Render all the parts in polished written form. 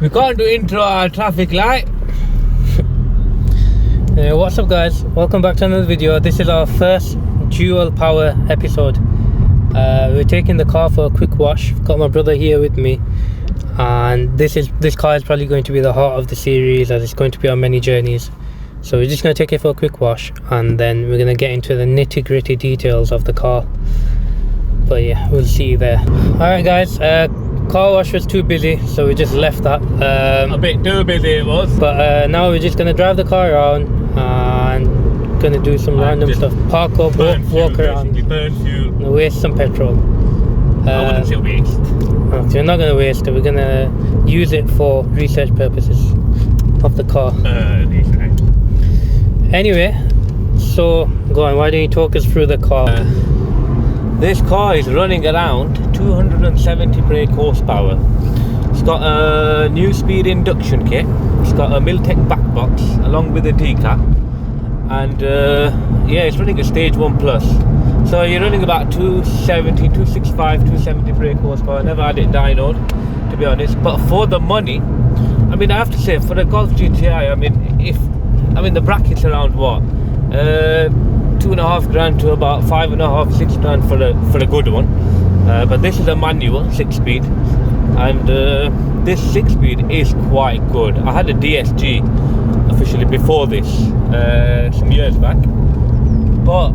We can't do intro at traffic light. What's up guys, welcome back to another video. This is our first dual power episode. We're taking the car for a quick wash. Got my brother here with me, and this car is probably going to be the heart of the series, as it's going to be on many journeys. So we're just going to take it for a quick wash, and then we're going to get into the nitty-gritty details of the car. But yeah, we'll see you there. Alright guys, car wash was too busy, so we just left that. A bit too busy it was. But now we're just going to drive the car around and going to do some random stuff. Park up, walk around, burn fuel. and waste some petrol. I wouldn't say waste. Okay, we're not going to waste it, we're going to use it for research purposes of the car. Anyway, so go on, why don't you talk us through the car? This car is running around 270 brake horsepower. It's got a new speed induction kit. It's got a Miltech back box along with a decap, and yeah, it's running a stage 1 plus. So you're running about 270, 265, 270 brake horsepower. Never had it dynoed, to be honest. But for the money, I mean, I have to say, for a Golf GTI, I mean the bracket's around what? 2.5 grand to about 5.5, 6 grand for a good one. But this is a manual 6-speed, and this 6-speed is quite good. I had a DSG officially before this some years back, but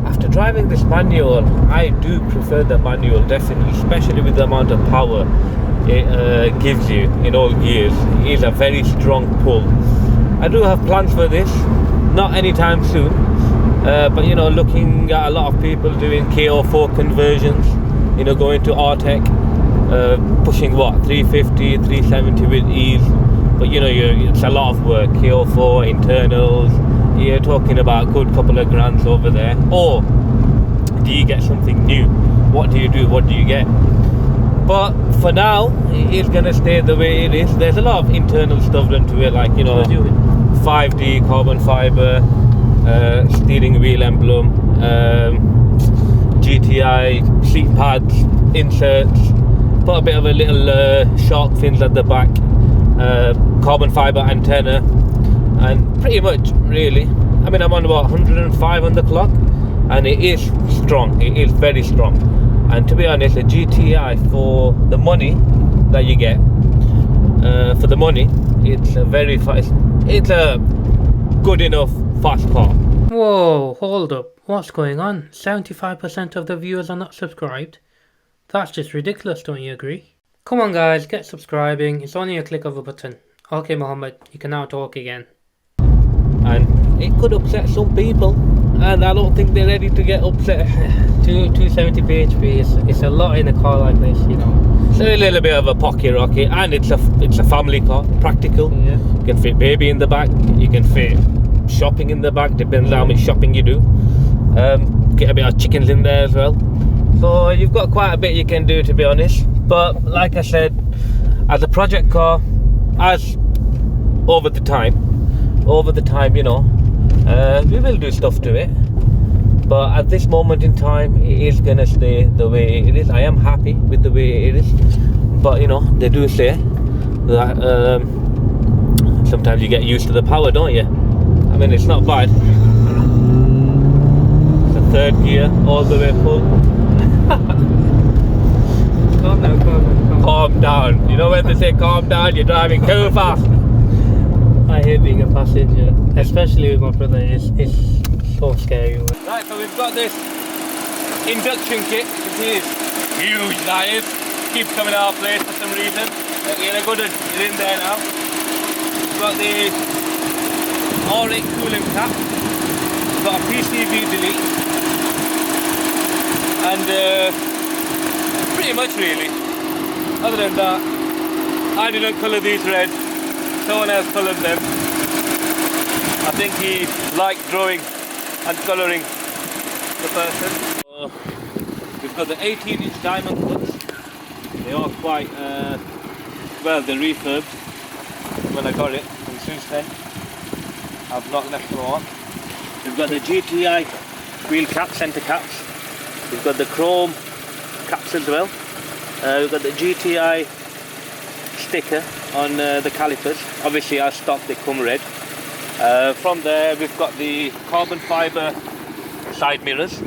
after driving this manual, I do prefer the manual definitely, especially with the amount of power it gives you in all gears. It is a very strong pull. I do have plans for this, not anytime soon. But you know, looking at a lot of people doing KO4 conversions, you know, going to RTEC, pushing what, 350, 370 with ease. But you know, it's a lot of work. KO4 internals, you're talking about a good couple of grands over there. Or do you get something new? What do you do? What do you get? But for now, it's gonna stay the way it is. There's a lot of internal stuff done to it, like, you know, 5D carbon fiber. Steering wheel emblem, GTI seat pads, inserts, put a bit of a little shark fins at the back, carbon fiber antenna, and pretty much really, I mean, I'm on about 105 on the clock, and it is strong. It is very strong. And to be honest, a GTI, for the money that you get, for the money, it's a very fast, it's a good enough fast car. Whoa, hold up, what's going on? 75% of the viewers are not subscribed? That's just ridiculous, don't you agree? Come on guys, get subscribing, it's only a click of a button. Okay Mohammed, you can now talk again. And it could upset some people, and I don't think they're ready to get upset. 270 bhp, it's a lot in a car like this, you know. It's a little bit of a pocket rocket, and it's a family car, practical. Yeah. You can fit baby in the back, you can fit shopping in the back, depends how much shopping you do. Get a bit of chickens in there as well. So you've got quite a bit you can do, to be honest. But like I said, as a project car, as over the time, you know, we will do stuff to it. But at this moment in time, it is gonna stay the way it is. I am happy with the way it is. But you know, they do say that sometimes you get used to the power, don't you? I mean, it's not bad. It's a 3rd gear, all the way full. Calm down. You know when they say calm down, you're driving too fast. I hate being a passenger, especially with my brother. It's so scary. Right, so we've got this induction kit. It is huge, that is. Keeps coming out of place for some reason. You're good at it in there now. We've got the R8 coolant cap. We've got a PCV delete. And pretty much really. Other than that, I didn't colour these red. Someone else coloured them. I think he liked drawing and colouring the person. We've got the 18-inch diamond cuts. They are quite, well, they're refurbed when I got it, and since then I've not left them on. We've got the GTI wheel cap, centre caps. We've got the chrome caps as well. We've got the GTI sticker on the calipers. Obviously as stock they come red. From there we've got the carbon fibre side mirrors,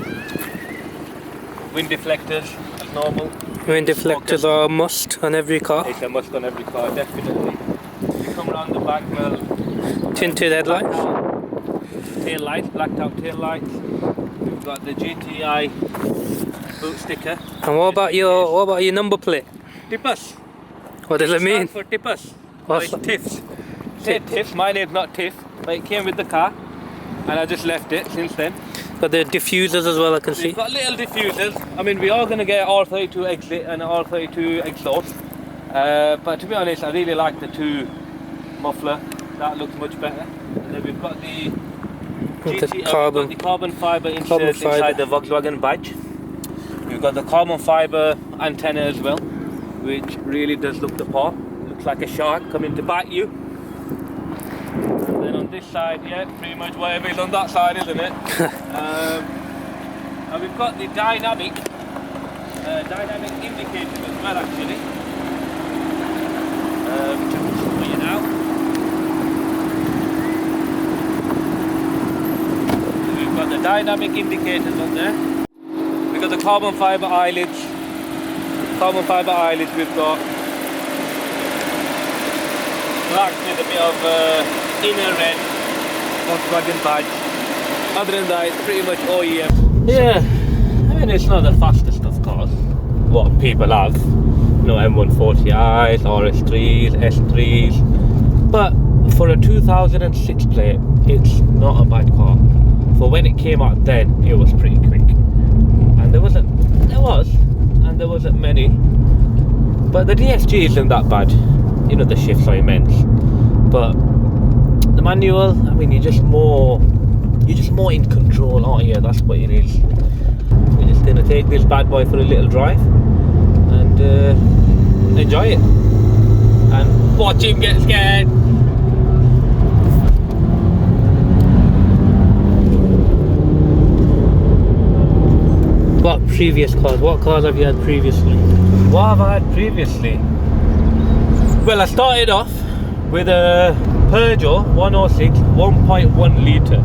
wind deflectors as normal. Wind deflectors are a must on every car. It's a must on every car, definitely. You come around the back, well, Tinted headlights. Tail lights, blacked out tail lights. We've got the GTI boot sticker. And what about your number plate? Tippers. What does it mean? For tippers. What's It's Tiffs. Say Tiffs. My name's not Tiff, but it came with the car, and I just left it since then. Got the diffusers as well, I can see. We've got little diffusers. I mean, we are going to get R32 exit and R32 exhaust, but to be honest, I really like the 2 muffler. That looks much better. And then we've got the carbon fibre inserts inside the Volkswagen badge. We've got the carbon fibre antenna as well, which really does look the part. Looks like a shark coming to bite you. And then on this side, yeah, pretty much whatever is on that side, isn't it? And we've got the dynamic indicators as well, actually. Which I'll show you now. So we've got the dynamic indicators on there. We've got the carbon fibre eyelids. We've got black with a bit of inner red Volkswagen badge. Other than that, it's pretty much OEM. Yeah, I mean, it's not the fastest of cars, what people have. You know, M140i's, RS3s, S3s. But for a 2006 plate, it's not a bad car. For when it came out then, it was pretty quick. And there wasn't many. But the DSG isn't that bad. You know, the shifts are immense. But the manual, I mean, you're just more in control, aren't you? That's what it is. We're just gonna take this bad boy for a little drive and enjoy it. And watch him get scared. What previous cars? What cars have you had previously? What have I had previously? Well, I started off with a Peugeot 106 1.1 litre,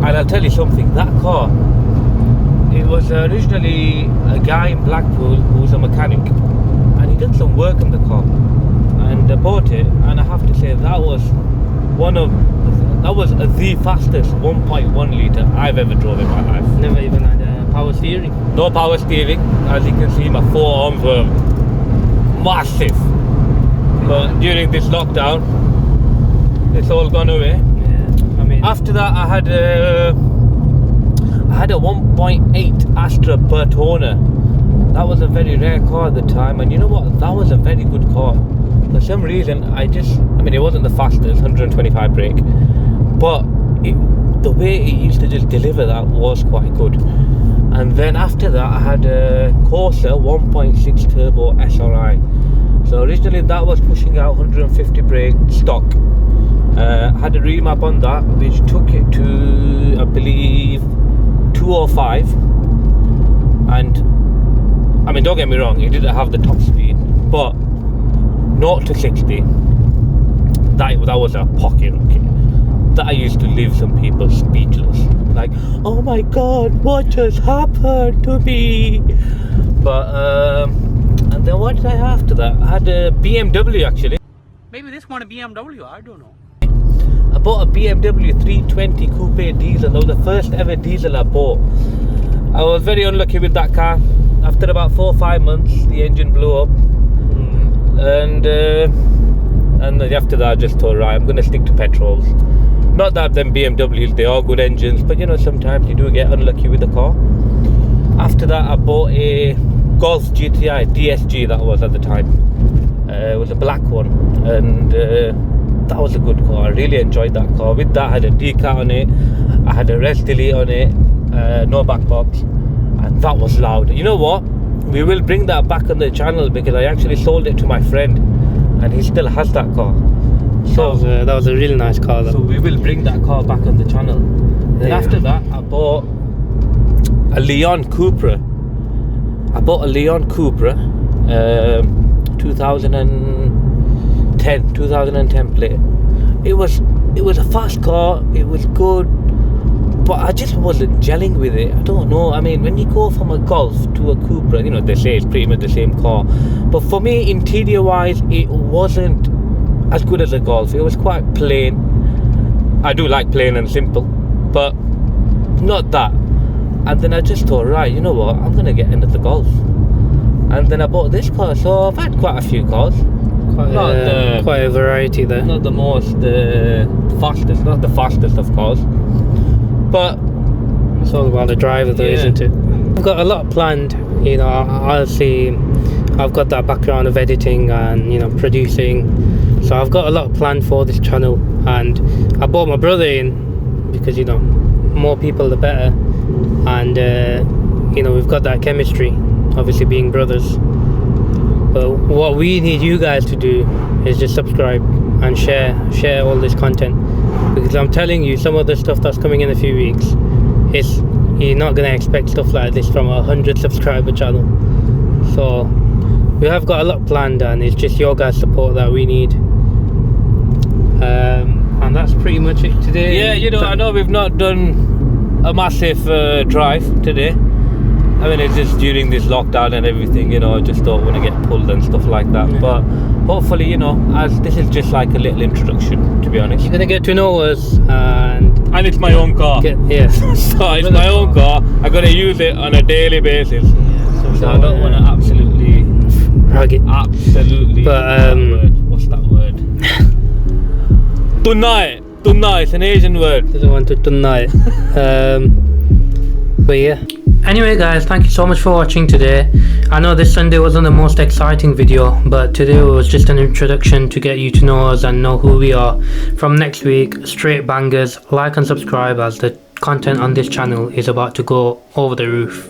and I'll tell you something, that car, it was originally a guy in Blackpool who was a mechanic, and he did some work on the car, and I bought it, and I have to say that was the fastest 1.1 litre I've ever drove in my life. Never even had power steering. No power steering. As you can see, my forearms were massive. But during this lockdown, it's all gone away. Yeah, I mean, after that, I had a 1.8 Astra Bertona. That was a very rare car at the time, and you know what? That was a very good car. For some reason, I mean, it wasn't the fastest, 125 brake, but the way it used to just deliver that was quite good. And then after that, I had a Corsa 1.6 turbo SRI. So originally that was pushing out 150 brake stock. I had a remap on that, which took it to, I believe, 205. And I mean, don't get me wrong, it didn't have the top speed, but 0 to 60, that was a pocket rocket. That used to leave some people speechless. Like, oh my god, what just happened to me? But and then what did I have after that? I had a BMW actually. Maybe this one a BMW, I don't know. I bought a BMW 320 coupe diesel. That was the first ever diesel I bought. I was very unlucky with that car. After about 4 or 5 months, the engine blew up, and after that I just thought, right, I'm going to stick to petrols. Not that them BMWs, they are good engines, but you know, sometimes you do get unlucky with the car. After that, I bought a Golf GTI DSG, that was at the time. It was a black one, and that was a good car. I really enjoyed that car. With that, I had a decal on it, I had a res delete on it, no back box, and that was loud. You know what? We will bring that back on the channel because I actually sold it to my friend, and he still has that car. So that was a really nice car though. So we will bring that car back on the channel. Then after that, I bought a Leon Cupra. 2010 2010 plate. It was a fast car, it was good, but I just wasn't gelling with it. I don't know. I mean, when you go from a Golf to a Cupra, you know, they say it's pretty much the same car. But for me, interior wise, it wasn't as good as a Golf. It was quite plain. I do like plain and simple, but not that. And then I just thought, right, you know what, I'm going to get into the Golf. And then I bought this car, so I've had quite a few cars. Quite a variety there. Not the fastest, not the fastest of cars. But it's all about the driver though, isn't it? I've got a lot planned, you know. Obviously I've got that background of editing and, you know, producing, so I've got a lot planned for this channel. And I brought my brother in because, you know, more people the better. And you know, we've got that chemistry, obviously being brothers. But what we need you guys to do is just subscribe and share all this content, because I'm telling you, some of the stuff that's coming in a few weeks, you're not going to expect stuff like this from a 100 subscriber channel. So we have got a lot planned, and it's just your guys' support that we need. And that's pretty much it today. Yeah, you know, I know we've not done a massive drive today. I mean, it's just during this lockdown and everything, you know, I just don't want to get pulled and stuff like that. Yeah. But hopefully, you know, as this is just like a little introduction, to be honest. You're gonna get to know us, and it's my own car. So it's my own car. I gotta use it on a daily basis. Yeah, so I don't want to absolutely rag it. Absolutely. But what's that word? Tunai. Tunai. It's an Asian word. Doesn't want to tunai. But yeah. Anyway guys, thank you so much for watching today. I know this Sunday wasn't the most exciting video, but today was just an introduction to get you to know us and know who we are. From next week, straight bangers. Like and subscribe, as the content on this channel is about to go over the roof.